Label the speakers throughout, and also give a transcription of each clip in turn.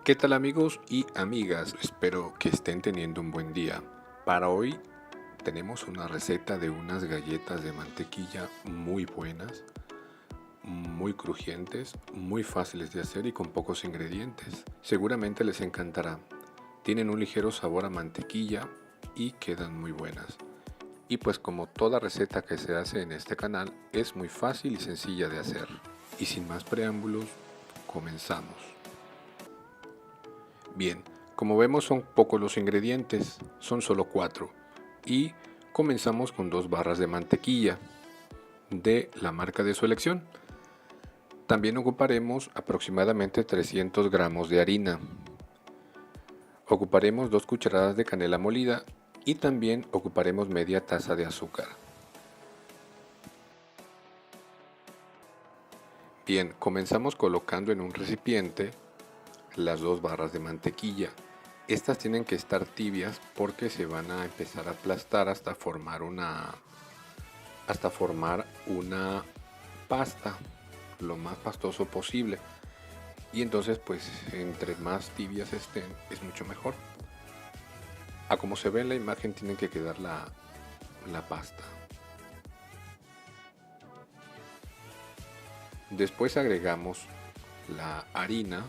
Speaker 1: ¿Qué tal amigos y amigas? Espero que estén teniendo un buen día. Para hoy tenemos una receta de unas galletas de mantequilla muy buenas, muy crujientes, muy fáciles de hacer y con pocos ingredientes. Seguramente les encantará. Tienen un ligero sabor a mantequilla y quedan muy buenas. Y pues como toda receta que se hace en este canal, es muy fácil y sencilla de hacer. Y sin más preámbulos, comenzamos. Bien, como vemos son pocos los ingredientes, son solo 4. Y comenzamos con 2 barras de mantequilla de la marca de su elección. También ocuparemos aproximadamente 300 gramos de harina. Ocuparemos 2 cucharadas de canela molida y también ocuparemos media taza de azúcar. Bien, comenzamos colocando en un recipiente las 2 barras de mantequilla. Estas tienen que estar tibias porque se van a empezar a aplastar hasta formar una pasta lo más pastoso posible. Y entonces pues entre más tibias estén es mucho mejor. A como se ve en la imagen tiene que quedar la pasta. Después agregamos la harina.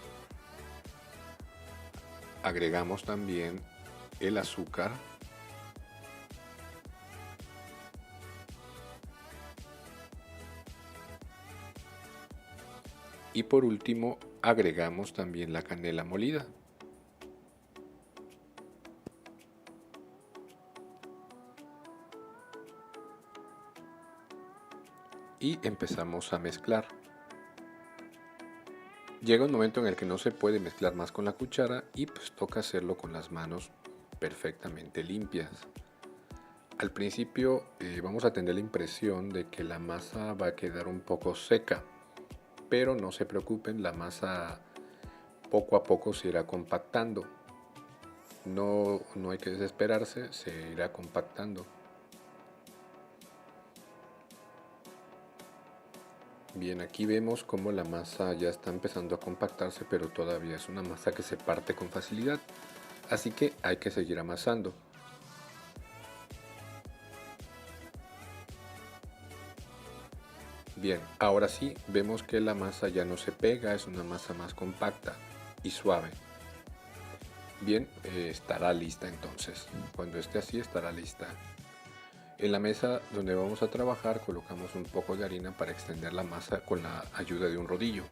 Speaker 1: Agregamos también el azúcar y por último agregamos también la canela molida. Y empezamos a mezclar. Llega un momento en el que no se puede mezclar más con la cuchara y pues toca hacerlo con las manos perfectamente limpias. Al principio vamos a tener la impresión de que la masa va a quedar un poco seca, pero no se preocupen, la masa poco a poco se irá compactando. No hay que desesperarse, se irá compactando. Bien, aquí vemos cómo la masa ya está empezando a compactarse, pero todavía es una masa que se parte con facilidad, así que hay que seguir amasando. Bien, ahora sí, vemos que la masa ya no se pega, es una masa más compacta y suave. Bien, estará lista entonces. Cuando esté así estará lista. En la mesa donde vamos a trabajar colocamos un poco de harina para extender la masa con la ayuda de un rodillo.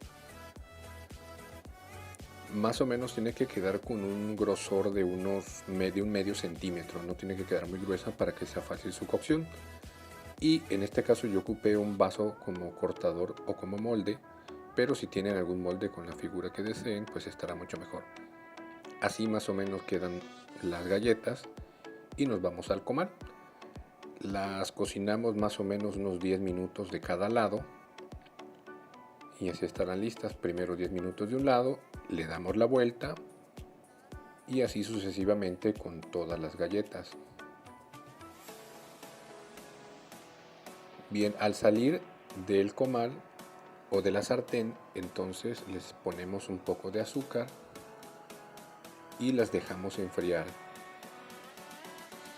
Speaker 1: Más o menos tiene que quedar con un grosor de un medio centímetro, no tiene que quedar muy gruesa para que sea fácil su cocción. Y en este caso yo ocupé un vaso como cortador o como molde, pero si tienen algún molde con la figura que deseen, pues estará mucho mejor. Así más o menos quedan las galletas y nos vamos al comal. Las cocinamos más o menos unos 10 minutos de cada lado y así estarán listas. Primero 10 minutos de un lado, le damos la vuelta y así sucesivamente con todas las galletas. Bien, al salir del comal o de la sartén, entonces les ponemos un poco de azúcar y las dejamos enfriar.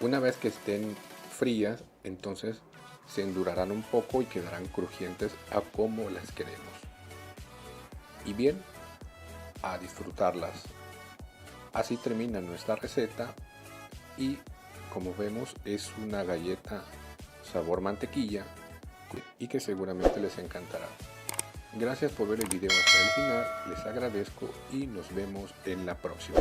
Speaker 1: Una vez que estén frías, entonces se endurarán un poco y quedarán crujientes a como las queremos. Y bien, a disfrutarlas. Así termina nuestra receta y como vemos es una galleta sabor mantequilla y que seguramente les encantará. Gracias por ver el video hasta el final, les agradezco y nos vemos en la próxima.